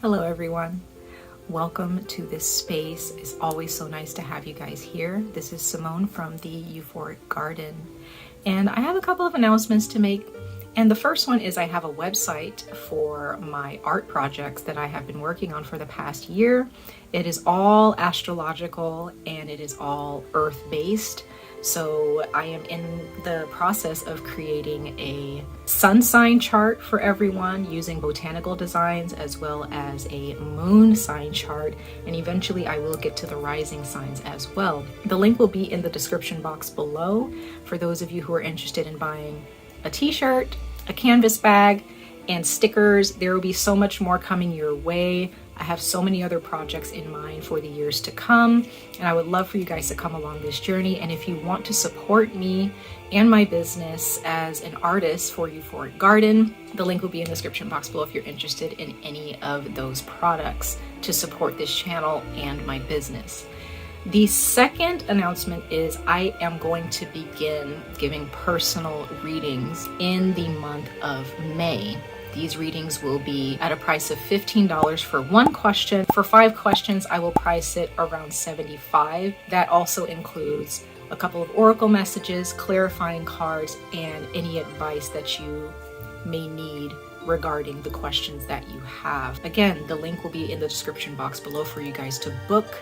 Hello everyone. Welcome to this space. It's always so nice to have you guys here. This is Simone from the Euphoric Garden. And I have a couple of announcements to make. And the first one is I have a website for my art projects that I have been working on for the past year. It is all astrological and it is all earth-based. So I am in the process of creating a sun sign chart for everyone using botanical designs as well as a moon sign chart. And eventually I will get to the rising signs as well. The link will be in the description box below for those of you who are interested in buying a t-shirt, a canvas bag, and stickers. There will be so much more coming your way. I have so many other projects in mind for the years to come, and I would love for you guys to come along this journey. And if you want to support me and my business as an artist for Euphoric Garden, the link will be in the description box below if you're interested in any of those products to support this channel and my business. The second announcement is I am going to begin giving personal readings in the month of May. These readings will be at a price of $15 for one question. For 5 questions, I will price it around $75. That also includes a couple of oracle messages, clarifying cards, and any advice that you may need regarding the questions that you have. Again, the link will be in the description box below for you guys to book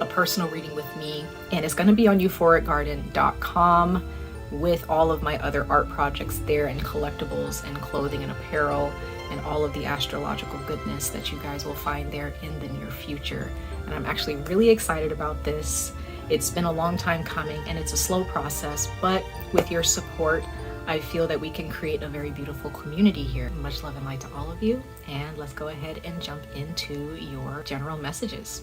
a personal reading with me, and it's going to be on euphoricgarden.com with all of my other art projects there, and collectibles and clothing and apparel and all of the astrological goodness that you guys will find there in the near future. And I'm actually really excited about this. It's been a long time coming and it's a slow process, but with your support I feel that we can create a very beautiful community here. Much love and light to all of you, and let's go ahead and jump into your general messages.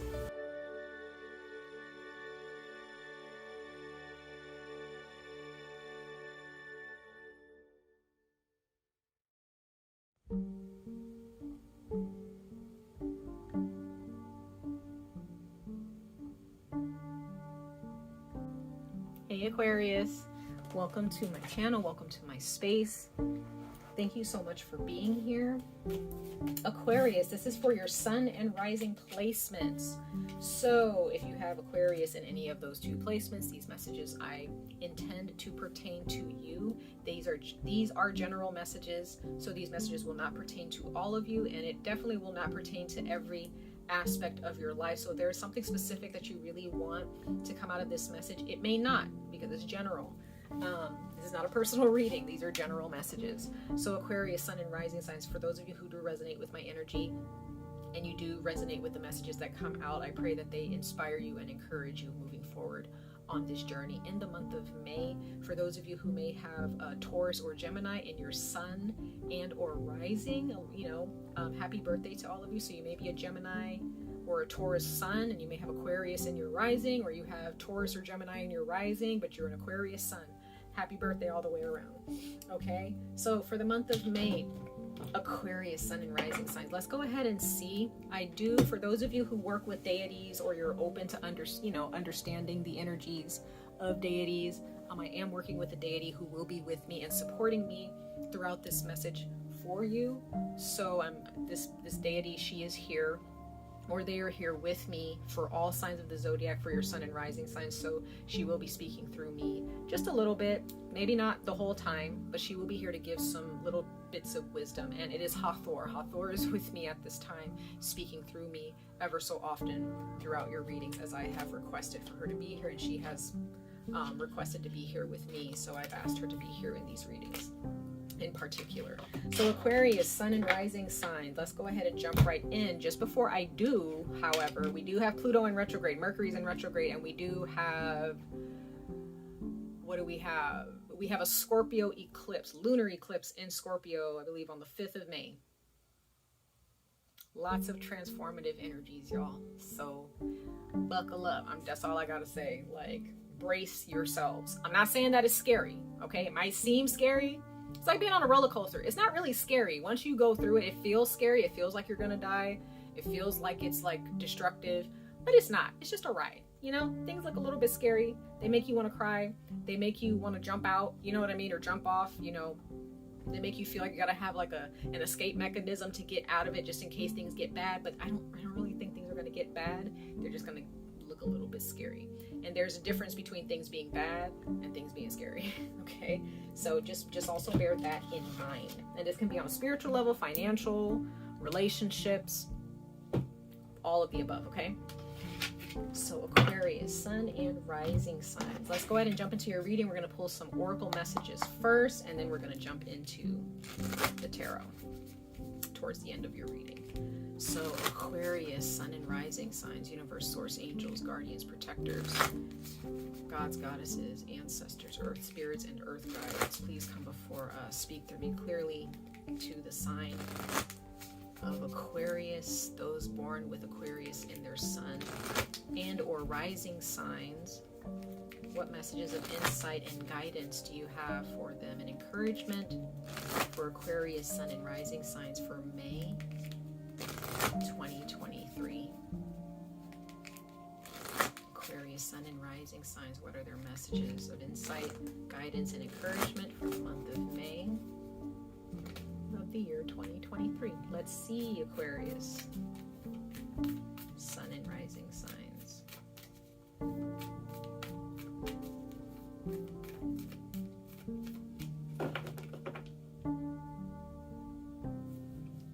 Hey Aquarius, welcome to my channel, welcome to my space. Thank you so much for being here. Aquarius, this is for your sun and rising placements. So if you have Aquarius in any of those 2 placements, these messages I intend to pertain to you. These are general messages, so these messages will not pertain to all of you, and it definitely will not pertain to every aspect of your life. So if there's something specific that you really want to come out of this message, it may not, because it's general. This is not a personal reading. These are general messages. So Aquarius, sun and rising signs, for those of you who do resonate with my energy and you do resonate with the messages that come out, I pray that they inspire you and encourage you moving forward on this journey in the month of May. For those of you who may have a Taurus or Gemini in your sun and or rising, happy birthday to all of you. So you may be a Gemini or a Taurus sun, and you may have Aquarius in your rising, or you have Taurus or Gemini in your rising, but you're an Aquarius sun. Happy birthday all the way around. Okay, so for the month of May, Aquarius, sun and rising signs. Let's go ahead and see. For those of you who work with deities, or you're open to understanding the energies of deities, I am working with a deity who will be with me and supporting me throughout this message for you. So this deity, she is here, or they are here with me for all signs of the zodiac for your sun and rising signs. So she will be speaking through me just a little bit, maybe not the whole time, but she will be here to give some little bits of wisdom. And it is 𝑍�🖼. 𝑍�🖼 is with me at this time, speaking through me ever so often throughout your readings, as I have requested for her to be here, and she has requested to be here with me. So I've asked her to be here in these readings in particular. So Aquarius, sun and rising signs. Let's go ahead and jump right in. Just before I do, however, we do have Pluto in retrograde, Mercury's in retrograde, and we do have, what do we have? We have a Scorpio eclipse, lunar eclipse in Scorpio, I believe on the 5th of May. Lots of transformative energies, y'all. So buckle up. That's all I gotta say. Like, brace yourselves. I'm not saying that it's scary, okay? It might seem scary. It's like being on a roller coaster. It's not really scary. Once you go through it, it feels scary. It feels like you're gonna die. It feels like it's like destructive, but it's not. It's just a ride. Things look a little bit scary. They make you want to cry. They make you want to jump out, you know what I mean? Or jump off, They make you feel like you gotta have like an escape mechanism to get out of it, just in case things get bad. But I don't really think things are gonna get bad. They're just gonna look a little bit scary. And there's a difference between things being bad and things being scary. Okay, so just also bear that in mind. And this can be on a spiritual level, financial, relationships, all of the above. Okay. So Aquarius, sun and rising signs. Let's go ahead and jump into your reading. We're going to pull some oracle messages first, and then we're going to jump into the tarot towards the end of your reading. So Aquarius, sun and rising signs, universe, source, angels, guardians, protectors, gods, goddesses, ancestors, earth spirits, and earth guides, please come before us. Speak through me clearly to the sign of Aquarius, those born with Aquarius in their sun and or rising signs. What messages of insight and guidance do you have for them, and encouragement for Aquarius, sun and rising signs for May 2023? Aquarius, sun and rising signs, what are their messages of insight, guidance, and encouragement for the month of May of the year 2023? Let's see, Aquarius, sun and rising signs.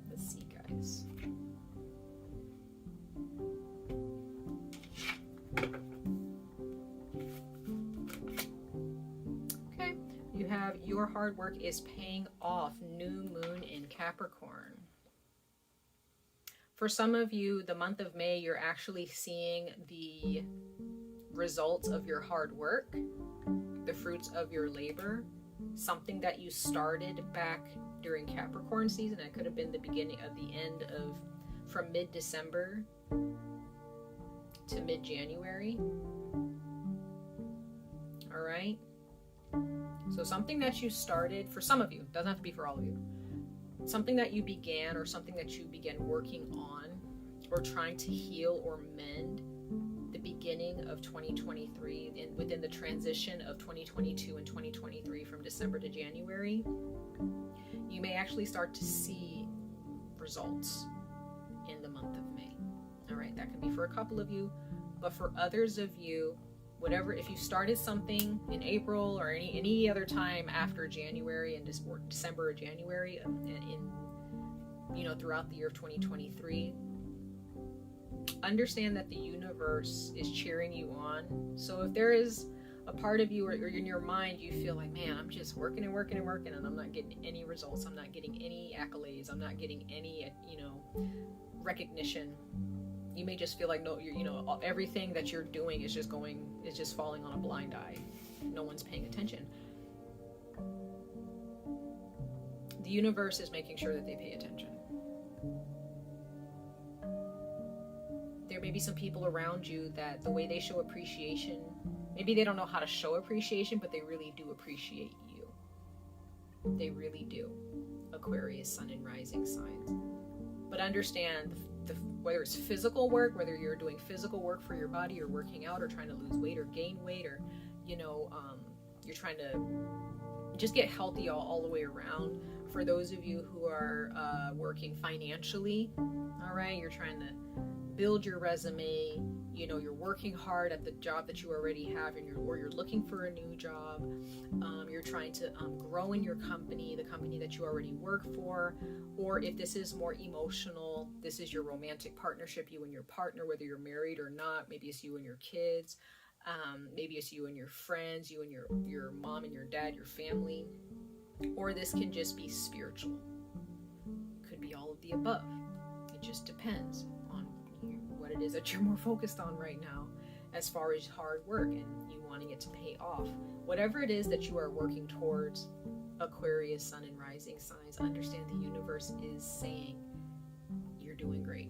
Let's see, guys. Okay, you have your hard work is paying off, new moon in Capricorn. For some of you, the month of May, you're actually seeing the results of your hard work, the fruits of your labor, something that you started back during Capricorn season. It could have been the beginning of the end of, from mid-December to mid-January. All right. So something that you started, for some of you, doesn't have to be for all of you, something that you began or something that you began working on or trying to heal or mend the beginning of 2023 and within the transition of 2022 and 2023 from December to January, you may actually start to see results in the month of May. All right, that can be for a couple of you, but for others of you, whatever, if you started something in April or any other time after January and December or January, throughout the year of 2023, understand that the universe is cheering you on. So if there is a part of you or in your mind you feel like, man, I'm just working and working and working and I'm not getting any results, I'm not getting any accolades, I'm not getting any recognition, you may just feel like everything that you're doing is just falling on a blind eye. No one's paying attention. The universe is making sure that they pay attention. There may be some people around you that the way they show appreciation, maybe they don't know how to show appreciation, but they really do appreciate you. They really do. Aquarius, sun and rising signs. But understand, whether it's physical work, whether you're doing physical work for your body or working out or trying to lose weight or gain weight, or you're trying to just get healthy all the way around. For those of you who are working financially, all right, you're trying to build your resume, you're working hard at the job that you already have, or you're looking for a new job, you're trying to grow in your company, the company that you already work for, or if this is more emotional, this is your romantic partnership, you and your partner, whether you're married or not, maybe it's you and your kids, maybe it's you and your friends, you and your mom and your dad, your family, or this can just be spiritual. Could be all of the above. It just depends on what it is that you're more focused on right now as far as hard work and you wanting it to pay off. Whatever it is that you are working towards, Aquarius, sun and rising signs, understand the universe is saying you're doing great.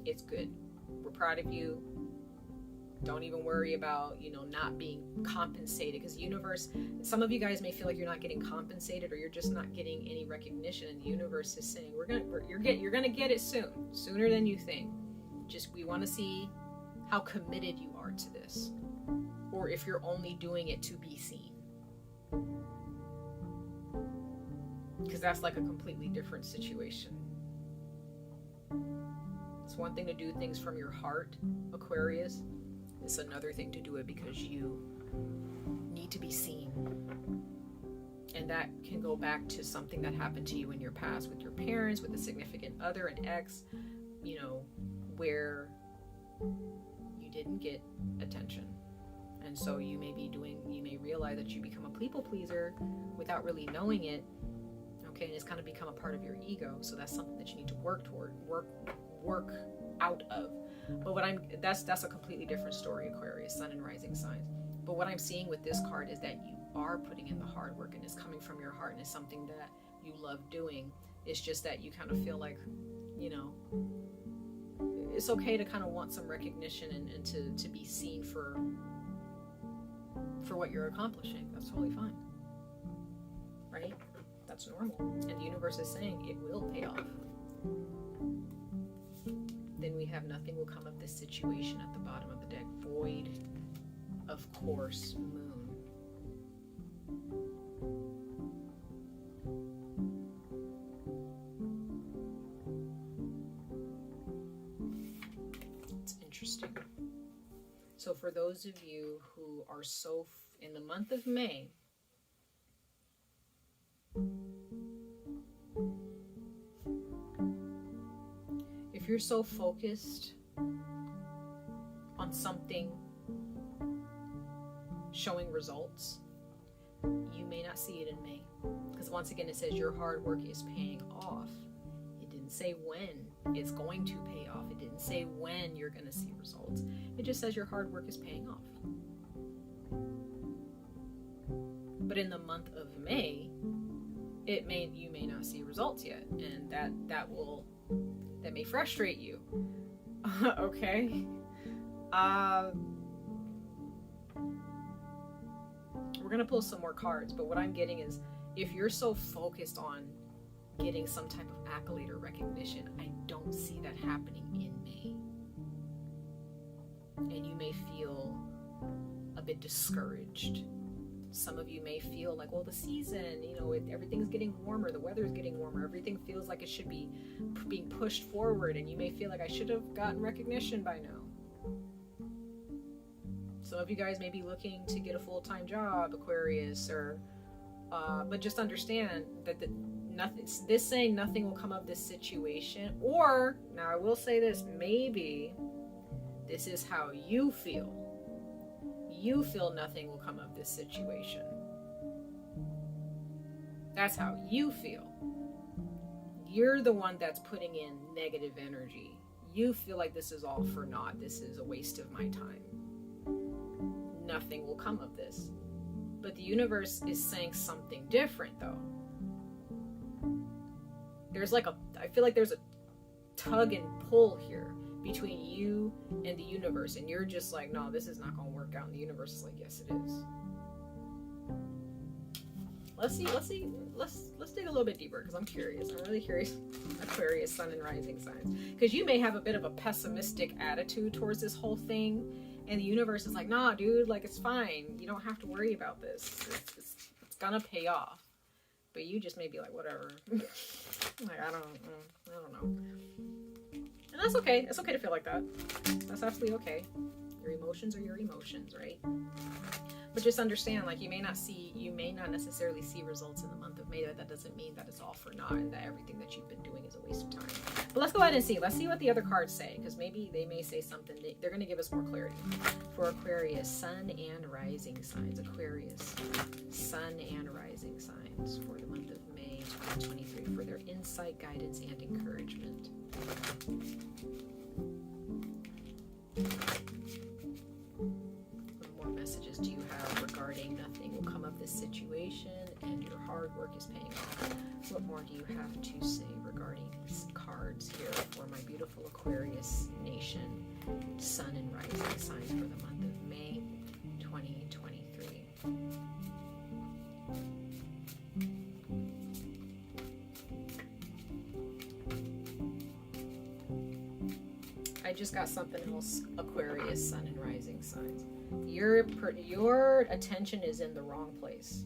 It's good. We're proud of you. Don't even worry about, not being compensated, because the universe, some of you guys may feel like you're not getting compensated or you're just not getting any recognition, and the universe is saying you're gonna get it sooner than you think. Just, we want to see how committed you are to this, or if you're only doing it to be seen. because that's like a completely different situation. It's one thing to do things from your heart, Aquarius. It's another thing to do it because you need to be seen. And that can go back to something that happened to you in your past with your parents, with a significant other, an ex, you know, where you didn't get attention. And so you may realize that you become a people pleaser without really knowing it. Okay, and it's kind of become a part of your ego. So that's something that you need to work toward, work out of. But that's a completely different story, Aquarius, sun and rising signs. But what I'm seeing with this card is that you are putting in the hard work and it's coming from your heart and it's something that you love doing. It's just that you kind of feel like, you know, it's okay to kind of want some recognition and to be seen for what you're accomplishing. That's totally fine, right? That's normal. And the universe is saying it will pay off. Then we have nothing will come of this situation at the bottom of the deck. Void, of course, moon. It's interesting. So for those of you who are in the month of May, if you're so focused on something showing results, you may not see it in May. Because once again, it says your hard work is paying off. It didn't say when it's going to pay off. It didn't say when you're going to see results. It just says your hard work is paying off. But in the month of May, you may not see results yet, and that may frustrate you. Okay. We're gonna pull some more cards, but what I'm getting is if you're so focused on getting some type of accolade or recognition, I don't see that happening in May. And you may feel a bit discouraged. Some of you may feel like, well, the season, you know, everything's getting warmer, the weather's getting warmer, everything feels like it should be being pushed forward, and you may feel like I should have gotten recognition by now. Some of you guys may be looking to get a full-time job, Aquarius, or but just understand that this saying nothing will come of this situation, or now I will say this, maybe this is how you feel. You feel nothing will come of this situation. That's how you feel. You're the one that's putting in negative energy. You feel like this is all for naught. This is a waste of my time. Nothing will come of this. But the universe is saying something different, though. I feel like there's a tug and pull here between you and the universe, and you're just like, no, this is not going to work out, and the universe is like, yes, it is. Let's dig a little bit deeper, because I'm curious. I'm really curious. Aquarius, sun and rising signs, because you may have a bit of a pessimistic attitude towards this whole thing, and the universe is like, nah, dude, like, it's fine, you don't have to worry about this, it's gonna pay off. But you just may be like, whatever. Like, I don't know. And that's okay. It's okay to feel like that. That's absolutely okay. Your emotions are your emotions, right? But just understand, like, you may not necessarily see results in the month of May. That doesn't mean that it's all for naught and that everything that you've been doing is a waste of time. But let's go ahead and see. Let's see what the other cards say, because maybe they may say something. They're going to give us more clarity. For Aquarius, sun and rising signs. Aquarius, sun and rising signs for the month of May 2023 for their insight, guidance, and encouragement. What more messages do you have regarding nothing will come of this situation and your hard work is paying off? What more do you have to say regarding these cards here for my beautiful Aquarius nation, sun and rising signs for the month of May 2023? I just got something else, Aquarius, sun and rising signs. Your attention is in the wrong place.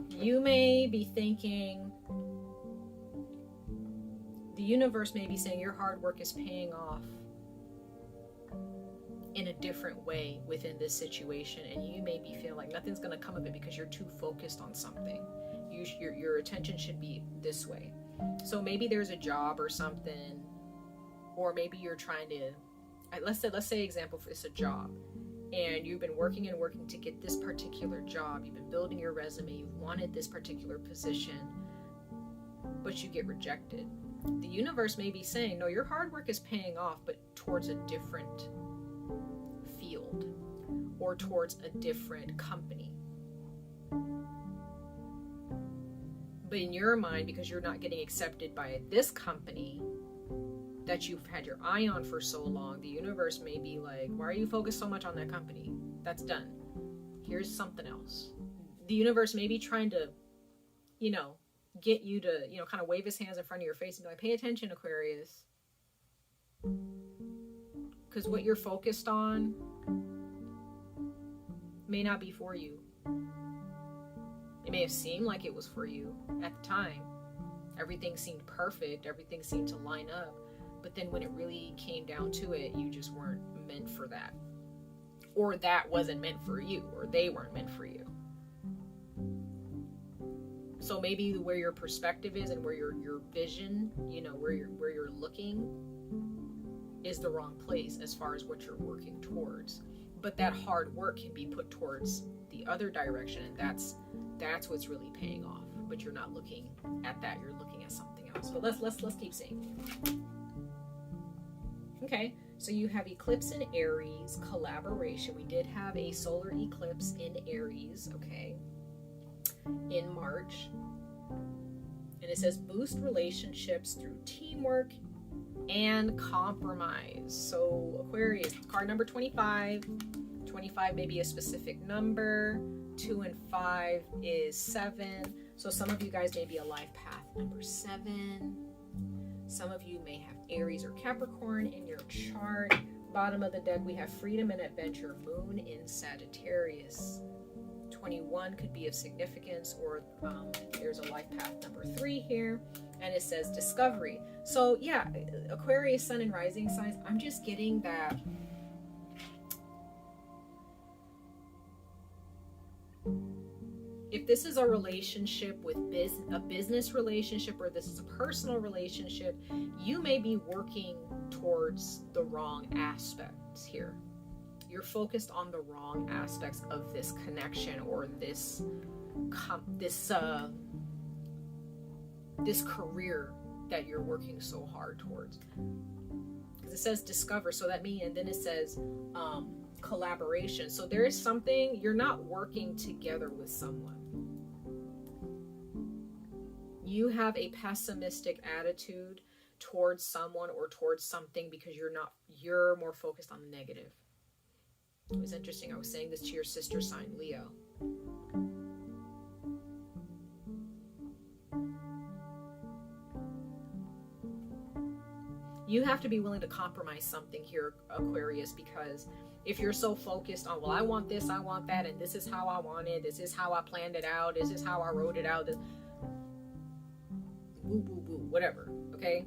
You may be thinking, the universe may be saying your hard work is paying off in a different way within this situation, and you may be feeling like nothing's going to come of it because you're too focused on something. Your attention should be this way. So maybe there's a job or something, or maybe you're trying to, let's say example, for it's a job, and you've been working and working to get this particular job. You've been building your resume. You've wanted this particular position, but you get rejected. The universe may be saying, no, your hard work is paying off, but towards a different field or towards a different company. But in your mind, because you're not getting accepted by this company that you've had your eye on for so long, the universe may be like, why are you focused so much on that company? That's done. Here's something else. The universe may be trying to, get you to, kind of wave his hands in front of your face and be like, pay attention, Aquarius. Because what you're focused on may not be for you. It may have seemed like it was for you at the time. Everything seemed perfect. Everything seemed to line up. But then when it really came down to it, you just weren't meant for that. Or that wasn't meant for you. Or they weren't meant for you. So maybe where your perspective is and where your vision, where you're looking is the wrong place as far as what you're working towards. But that hard work can be put towards the other direction, and that's what's really paying off. But you're not looking at that, you're looking at something else. But let's keep seeing. Okay, so you have eclipse in Aries, collaboration. We did have a solar eclipse in Aries, okay, in March. And it says boost relationships through teamwork and compromise. So Aquarius, card number 25. 25 may be a specific number. 2 and 5 is 7. So some of you guys may be a life path number 7. Some of you may have Aries or Capricorn in your chart. Bottom of the deck, we have freedom and adventure, moon in Sagittarius. 21 could be of significance, or there's a life path number 3 here, and it says discovery. So yeah, Aquarius, sun and rising signs, I'm just getting that if this is a relationship with a business relationship, or this is a personal relationship, you may be working towards the wrong aspects here. You're focused on the wrong aspects of this connection, or this career that you're working so hard towards. Because it says discover, so that means, and then it says collaboration. So there is something, you're not working together with someone. You have a pessimistic attitude towards someone or towards something because you're more focused on the negative. It was interesting. I was saying this to your sister sign, Leo. You have to be willing to compromise something here, Aquarius, because if you're so focused on, well, I want this, I want that, and this is how I want it, this is how I planned it out, this is how I wrote it out, woo, woo, woo, whatever, okay?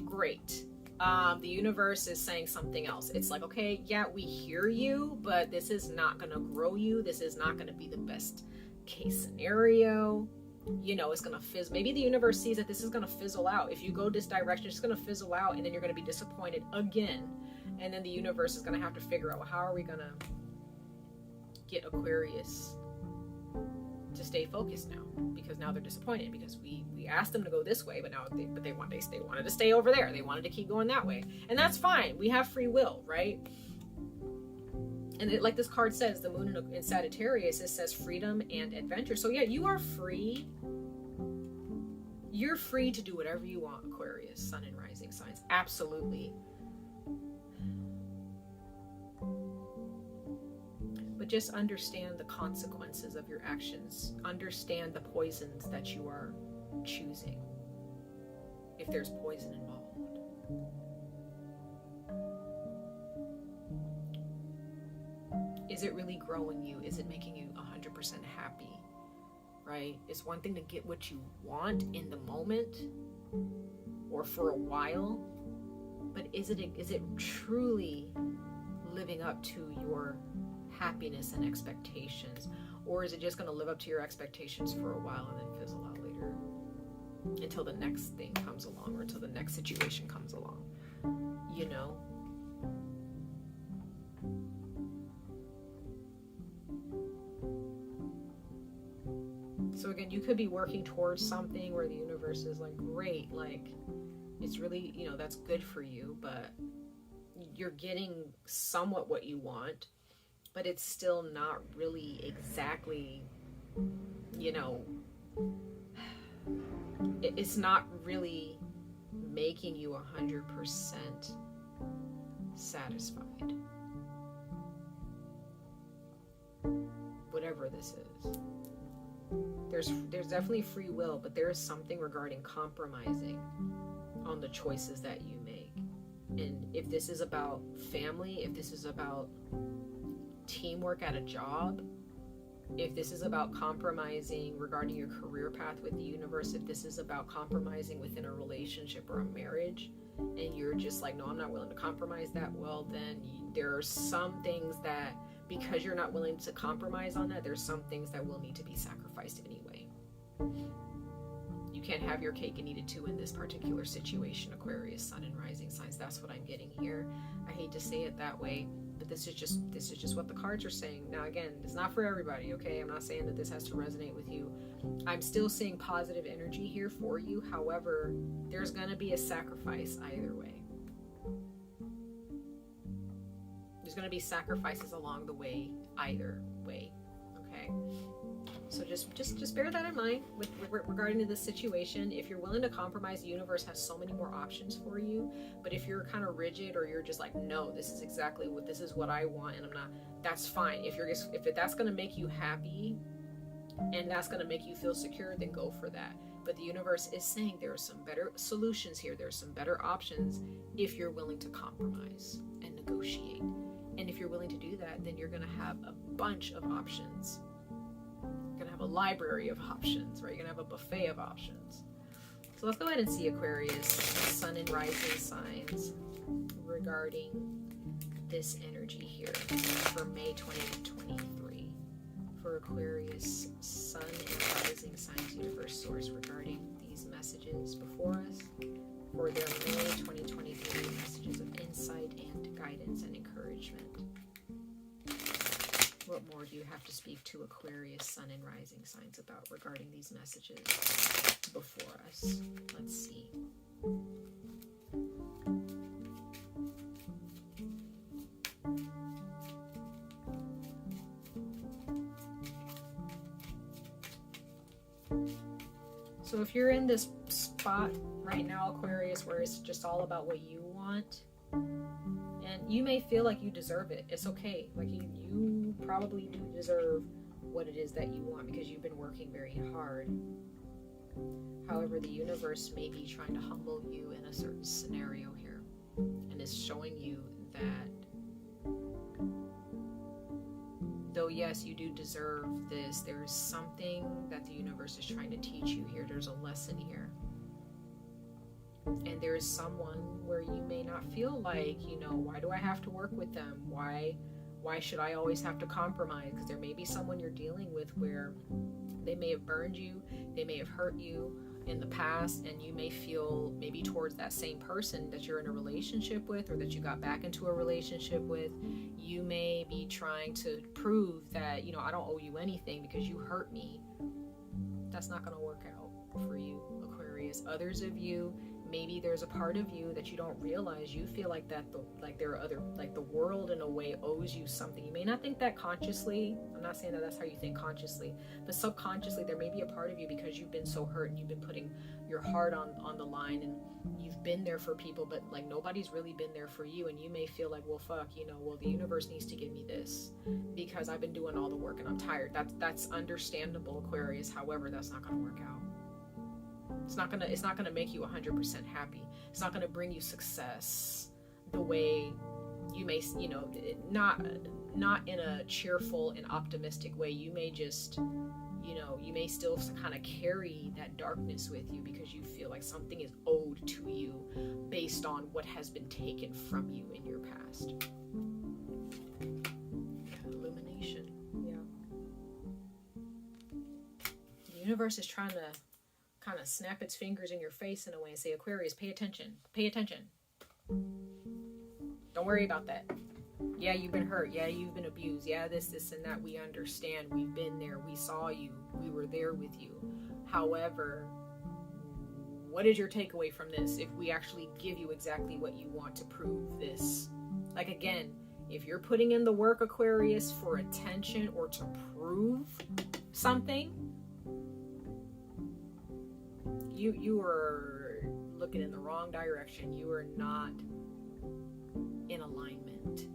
Great. The universe is saying something else. It's like, okay, yeah, we hear you, but this is not going to grow you. This is not going to be the best case scenario. It's going to fizzle. Maybe the universe sees that this is going to fizzle out. If you go this direction, it's going to fizzle out, and then you're going to be disappointed again. And then the universe is going to have to figure out, well, how are we going to get Aquarius to stay focused now? Because now they're disappointed, because we asked them to go this way, but now they wanted to stay over there. They wanted to keep going that way, and that's fine. We have free will, right? And like this card says, the moon in Sagittarius, it says freedom and adventure. So yeah, you are free. You're free to do whatever you want, Aquarius, sun and rising signs. Absolutely. But just understand the consequences of your actions. Understand the poisons that you are choosing, if there's poison involved. Is it really growing you? Is it making you 100% happy? right? It's one thing to get what you want in the moment or for a while, but is it truly living up to your happiness and expectations? Or is it just going to live up to your expectations for a while and then fizzle out later until the next thing comes along or until the next situation comes along, you know? So again, you could be working towards something where the universe is like, great, like it's really, you know, that's good for you, but you're getting somewhat what you want, but it's still not really exactly, you know, it's not really making you 100% satisfied. Whatever this is. There's definitely free will, but there is something regarding compromising on the choices that you make. And if this is about family, if this is about teamwork at a job, if this is about compromising regarding your career path with the universe, if this is about compromising within a relationship or a marriage, and you're just like, no, I'm not willing to compromise that, well, then there are some things that, because you're not willing to compromise on that, there's some things that will need to be sacrificed anyway. You can't have your cake and eat it too in this particular situation, Aquarius, sun and rising signs. That's what I'm getting here. I hate to say it that way, but this is just what the cards are saying. Now again, it's not for everybody, okay? I'm not saying that this has to resonate with you. I'm still seeing positive energy here for you. However, there's going to be a sacrifice either way. There's going to be sacrifices along the way either way, okay? So just bear that in mind with regarding to this situation. If you're willing to compromise, the universe has so many more options for you. But if you're kind of rigid, or you're just like, no, this is what I want, and I'm not, that's fine. If that's going to make you happy and that's going to make you feel secure, then go for that. But the universe is saying there are some better solutions here. There's some better options if you're willing to compromise and negotiate. And if you're willing to do that, then you're going to have a bunch of options. You're going to have a library of options, right? You're going to have a buffet of options. So let's go ahead and see, Aquarius, sun and rising signs regarding this energy here for May 2023. For Aquarius, sun and rising signs, universe source, regarding these messages before us for their May 2023 messages of insight and guidance and encouragement. What more do you have to speak to Aquarius, sun and rising signs about regarding these messages before us? Let's see. So if you're in this spot right now, Aquarius, where it's just all about what you want, and you may feel like you deserve it, it's okay. Like you probably do deserve what it is that you want because you've been working very hard. However, the universe may be trying to humble you in a certain scenario here, and is showing you that though yes, you do deserve this, there is something that the universe is trying to teach you here. There's a lesson here. And there is someone where you may not feel like, why do I have to work with them? Why should I always have to compromise? Because there may be someone you're dealing with where they may have burned you, they may have hurt you in the past, and you may feel maybe towards that same person that you're in a relationship with, or that you got back into a relationship with, you may be trying to prove that, I don't owe you anything because you hurt me. That's not going to work out for you, Aquarius. Others of you, maybe there's a part of you that you don't realize. You feel like that, there are other, like the world in a way owes you something. You may not think that consciously. I'm not saying that that's how you think consciously, but subconsciously there may be a part of you, because you've been so hurt and you've been putting your heart on the line, and you've been there for people, but like nobody's really been there for you. And you may feel like, well, fuck, well, the universe needs to give me this because I've been doing all the work and I'm tired. That's understandable, Aquarius. However, that's not going to work out. It's not gonna make you 100% happy. It's not gonna bring you success the way you may, not in a cheerful and optimistic way. You may just, you know, you may still kind of carry that darkness with you because you feel like something is owed to you based on what has been taken from you in your past. Illumination. Yeah. The universe is trying to kind of snap its fingers in your face in a way and say, Aquarius, pay attention. Pay attention. Don't worry about that. Yeah, you've been hurt. Yeah, you've been abused. Yeah, this, and that. We understand. We've been there. We saw you. We were there with you. However, what is your takeaway from this if we actually give you exactly what you want to prove this? Like, again, if you're putting in the work, Aquarius, for attention or to prove something, you are looking in the wrong direction. You are not in alignment.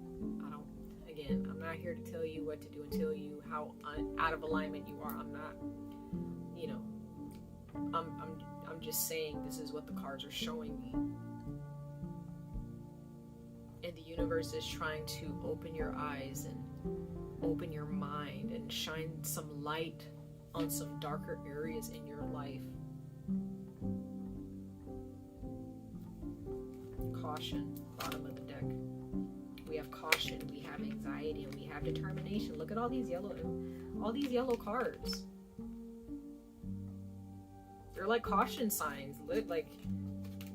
I'm not here to tell you what to do and tell you how out of alignment you are. I'm not, you know, I'm just saying this is what the cards are showing me. And the universe is trying to open your eyes and open your mind and shine some light on some darker areas in your life. Caution, bottom of the deck. We have caution, we have anxiety, and we have determination. Look at all these yellow cards. They're like caution signs. Like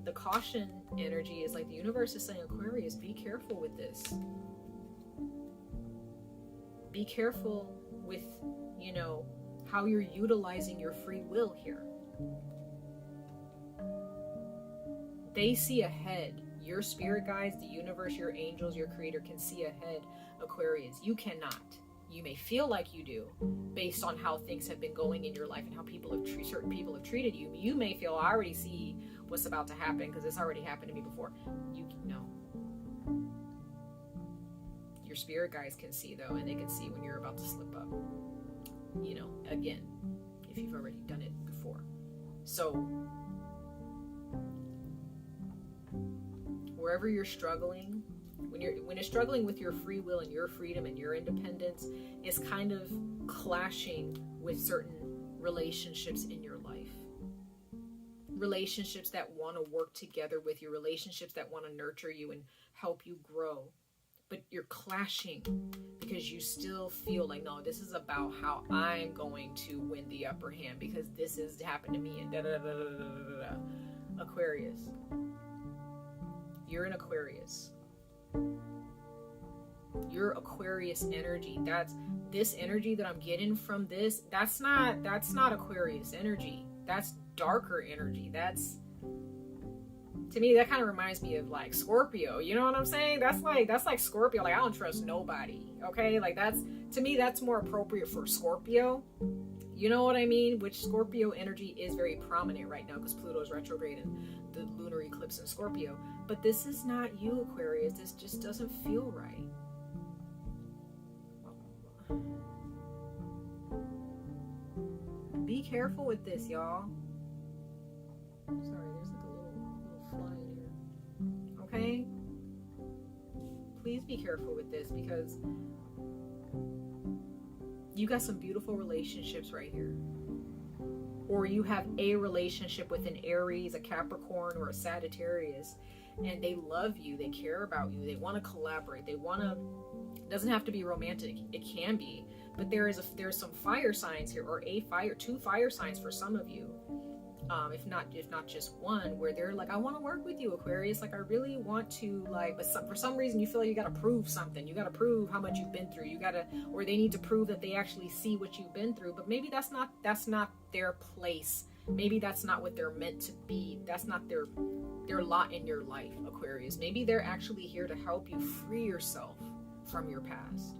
the caution energy is like the universe is saying, Aquarius, be careful with this. Be careful with, you know, how you're utilizing your free will here. They see ahead. Your spirit guides, the universe, your angels, your creator can see ahead, Aquarius. You cannot. You may feel like you do based on how things have been going in your life and how certain people have treated you. You may feel, I already see what's about to happen because it's already happened to me before. You know. Your spirit guides can see, though, and they can see when you're about to slip up. You know, again, if you've already done it before. So, wherever you're struggling, when you're struggling with your free will and your freedom and your independence, is kind of clashing with certain relationships in your life. Relationships that want to work together with you, relationships that want to nurture you and help you grow. But you're clashing because you still feel like, no, this is about how I'm going to win the upper hand because this has happened to me and da da da da da da da. Aquarius. You're an Aquarius. Your Aquarius energy. That's this energy that I'm getting from this. That's not Aquarius energy. That's darker energy. That's, to me, that kind of reminds me of like Scorpio. You know what I'm saying? That's like Scorpio. Like, I don't trust nobody. Okay? Like, that's, to me, that's more appropriate for Scorpio. You know what I mean? Which Scorpio energy is very prominent right now because Pluto's retrograde and the lunar eclipse in Scorpio. But this is not you, Aquarius. This just doesn't feel right. Be careful with this, y'all. Sorry, there's like a little fly in here. Okay? Please be careful with this because you got some beautiful relationships right here. Or you have a relationship with an Aries, a Capricorn, or a Sagittarius, and they love you, they care about you, they want to collaborate, they want to, it doesn't have to be romantic, it can be, but there's some fire signs here, or two fire signs for some of you, if not just one, where they're like, I want to work with you, Aquarius, like I really want to, like, but for some reason you feel like you got to prove something, you got to prove how much you've been through, or they need to prove that they actually see what you've been through, but maybe that's not their place, maybe that's not what they're meant to be, that's not their lot in your life, Aquarius. Maybe they're actually here to help you free yourself from your past.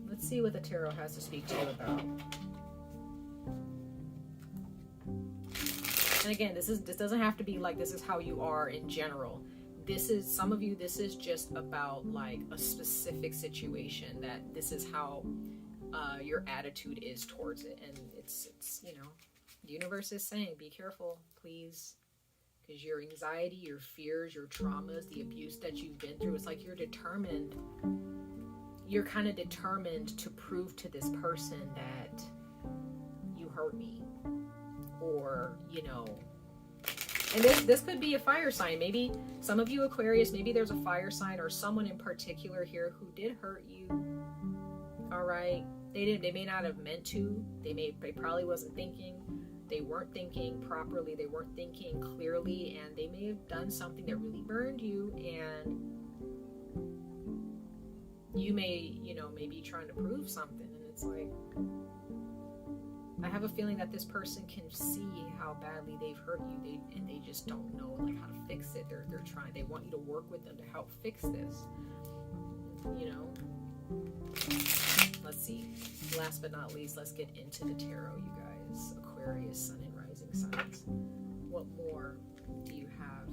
Let's see what the tarot has to speak to you about. And again, this doesn't have to be like this is how you are in general. This is, some of you, this is just about like a specific situation, that this is how your attitude is towards it. And it's, you know, the universe is saying, be careful, please. Because your anxiety, your fears, your traumas, the abuse that you've been through, it's like you're determined. You're kind of determined to prove to this person that you hurt me. Or, you know, and this could be a fire sign. Maybe some of you Aquarius, maybe there's a fire sign or someone in particular here who did hurt you. All right. They may not have meant to. They probably wasn't thinking. They weren't thinking properly. They weren't thinking clearly, and they may have done something that really burned you, and you may, you know, maybe trying to prove something, and it's like, I have a feeling that this person can see how badly they've hurt you, and they just don't know like how to fix it. They're trying. They want you to work with them to help fix this. You know. Let's see. Last but not least, let's get into the tarot, you guys. Aquarius, Sun and Rising signs. What more do you have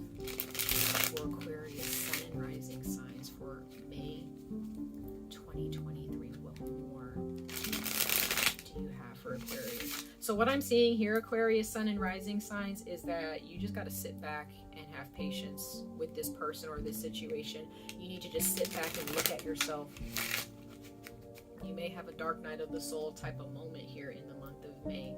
for Aquarius, Sun and Rising signs for May 2023? What more do you have for Aquarius? So what I'm seeing here, Aquarius, Sun and Rising signs, is that you just got to sit back and have patience with this person or this situation. You need to just sit back and look at yourself. You may have a dark night of the soul type of moment here in the month of May.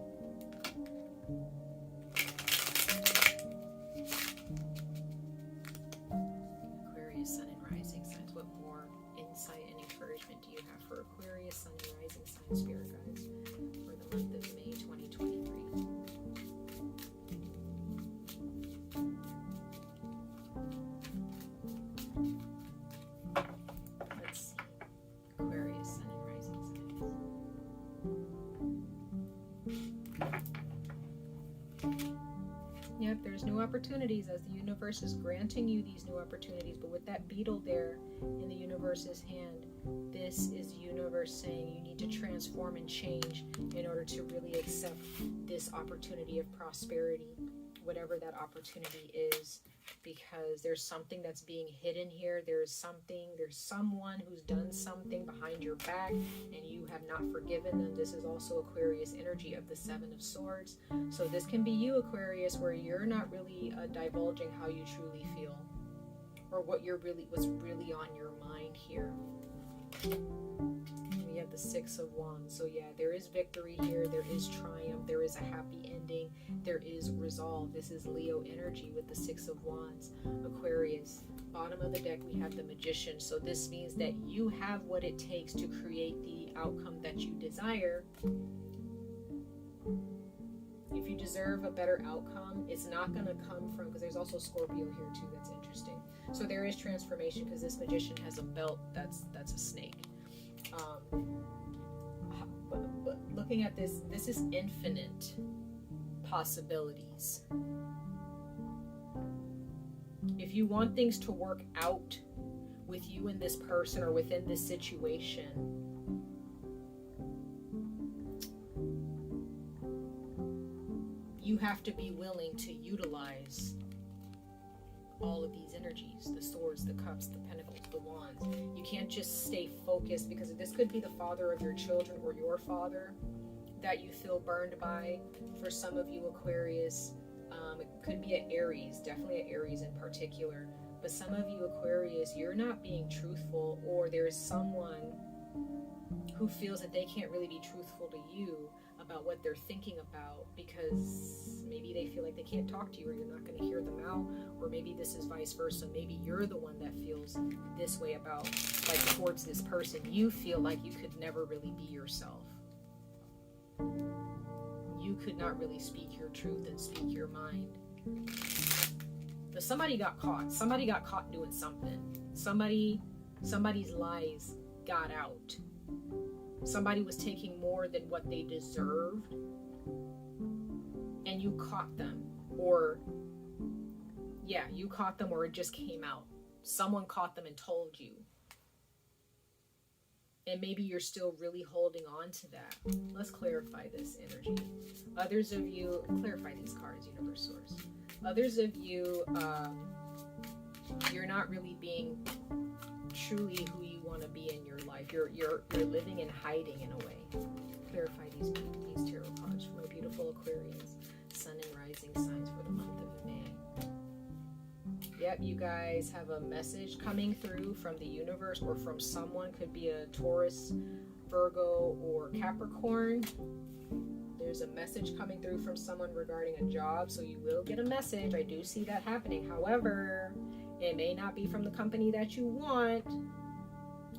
Aquarius, Sun and Rising signs. What more insight and encouragement do you have for Aquarius, Sun and Rising signs, Spirit guides, for the month of May 2023? Let's see. Aquarius, Sun and Rising signs. Yep, there's new opportunities as the universe is granting you these new opportunities. But with that beetle there in the universe's hand, this is the universe saying you need to transform and change in order to really accept this opportunity of prosperity, whatever that opportunity is, because there's something that's being hidden here. There's someone who's done something behind your back and you have not forgiven them. This is also Aquarius energy of the Seven of Swords. So this can be you, Aquarius, where you're not really divulging how you truly feel or what's really on your mind here. We have the Six of Wands. So yeah, there is victory here. There is triumph. There is a happy ending. There is resolve. This is Leo energy with the Six of Wands. Aquarius. Bottom of the deck, we have the Magician. So this means that you have what it takes to create the outcome that you desire. If you deserve a better outcome, it's not going to come from, because there's also Scorpio here too. That's interesting. So there is transformation because this Magician has a belt that's a snake. But looking at this is infinite possibilities. If you want things to work out with you and this person or within this situation, you have to be willing to utilize all of these energies, the swords, the cups, the pentacles, the wands. You can't just stay focused, because this could be the father of your children or your father that you feel burned by. For some of you Aquarius, it could be at Aries, definitely at Aries in particular. But some of you Aquarius, you're not being truthful, or there's someone who feels that they can't really be truthful to you about what they're thinking about, because maybe they feel like they can't talk to you, or you're not going to hear them out, or maybe this is vice versa. Maybe you're the one that feels this way about, like, towards this person. You feel like you could never really be yourself. You could not really speak your truth and speak your mind. But somebody got caught. Somebody got caught doing something. Somebody's lies got out. Somebody was taking more than what they deserved, and you caught them. Or yeah, you caught them, or it just came out. Someone caught them and told you. And maybe you're still really holding on to that. Let's clarify this energy. Others of you, clarify these cards, universe source. Others of you, you're not really being truly who you want to be in your life. You're living in hiding in a way. Clarify these tarot cards for my beautiful Aquarians, Sun and Rising signs for the month of May. that you guys have a message coming through from the universe or from someone. Could be a Taurus, Virgo, or Capricorn. There's a message coming through from someone regarding a job, so you will get a message. I do see that happening. However, it may not be from the company that you want,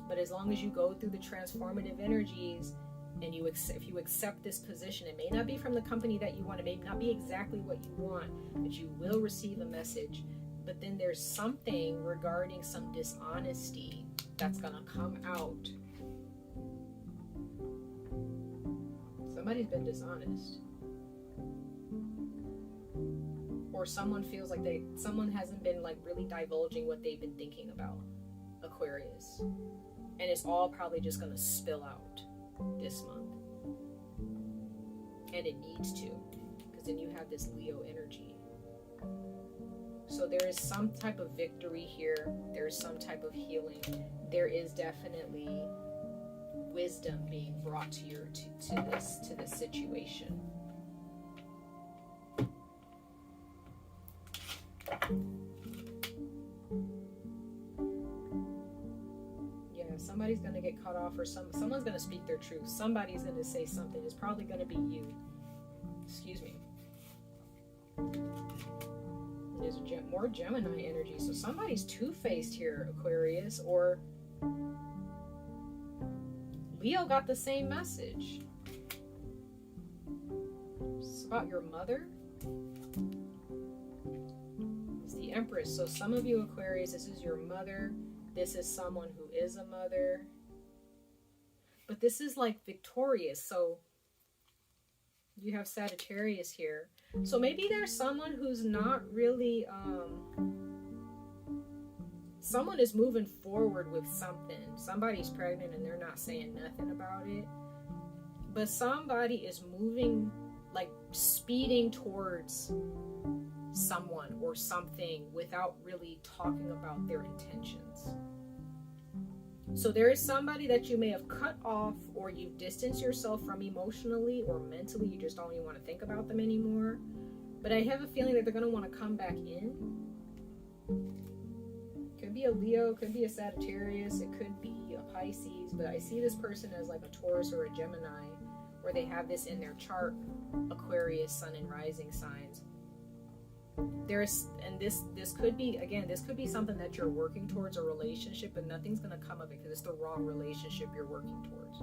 but as long as you go through the transformative energies and if you accept this position, it may not be from the company that you want, it may not be exactly what you want, but you will receive a message. But then there's something regarding some dishonesty that's gonna come out. Somebody's been dishonest, or someone feels like someone hasn't been like really divulging what they've been thinking about, Aquarius, and it's all probably just going to spill out this month, and it needs to, because then you have this Leo energy. So there is some type of victory here, there's some type of healing, there is definitely wisdom being brought to this situation. Yeah, somebody's gonna get cut off, or someone's gonna speak their truth. Somebody's gonna say something. It's probably gonna be you. Excuse me. There's more Gemini energy, so somebody's two-faced here, Aquarius, or Leo got the same message. It's about your mother. It's the Empress. So some of you Aquarius, this is your mother. This is someone who is a mother. But this is like victorious. So you have Sagittarius here. So maybe there's someone who's not really... someone is moving forward with something. Somebody's pregnant and they're not saying nothing about it. But somebody is moving, like speeding towards someone or something without really talking about their intentions. So there is somebody that you may have cut off, or you've distanced yourself from emotionally or mentally. You just don't even want to think about them anymore. But I have a feeling that they're going to want to come back in. Could be a Leo, could be a Sagittarius, it could be a Pisces, but I see this person as like a Taurus or a Gemini, where they have this in their chart, Aquarius, Sun and Rising signs. This could be, again, this could be something that you're working towards, a relationship, but nothing's going to come of it because it's the wrong relationship you're working towards.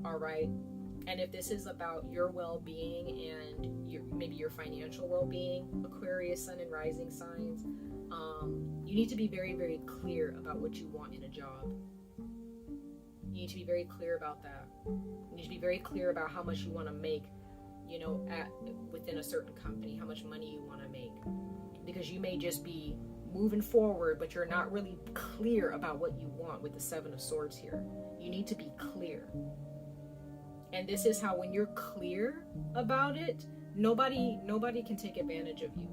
All right. And if this is about your well-being and maybe your financial well-being, Aquarius, Sun and Rising signs, you need to be very, very clear about what you want in a job. You need to be very clear about that. You need to be very clear about how much you want to make, you know, within a certain company, how much money you want to make. Because you may just be moving forward, but you're not really clear about what you want with the Seven of Swords here. You need to be clear. And this is how, when you're clear about it, nobody can take advantage of you.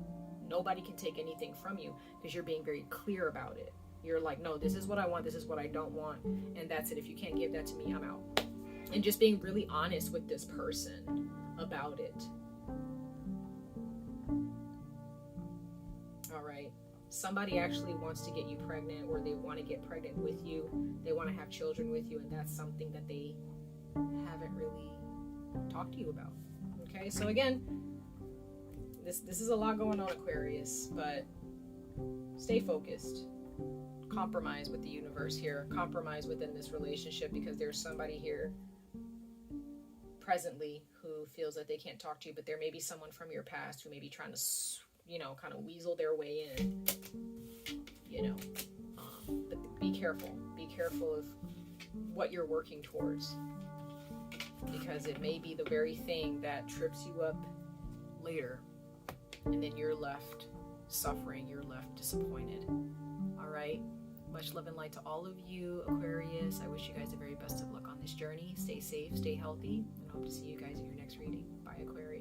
Nobody can take anything from you because you're being very clear about it. You're like, no, this is what I want, this is what I don't want, and that's it. If you can't give that to me, I'm out. And just being really honest with this person about it. All right. Somebody actually wants to get you pregnant, or they want to get pregnant with you. They want to have children with you, and that's something that they haven't really talked to you about. Okay, so again, this is a lot going on, Aquarius, but stay focused. Compromise with the universe here. Compromise within this relationship, because there's somebody here presently who feels that they can't talk to you, but there may be someone from your past who may be trying to, you know, kind of weasel their way in, you know. But be careful. Be careful of what you're working towards, because it may be the very thing that trips you up later, and then you're left suffering, you're left disappointed. All right. Much love and light to all of you, Aquarius. I wish you guys the very best of luck on this journey. Stay safe, stay healthy, and hope to see you guys in your next reading. Bye, Aquarius.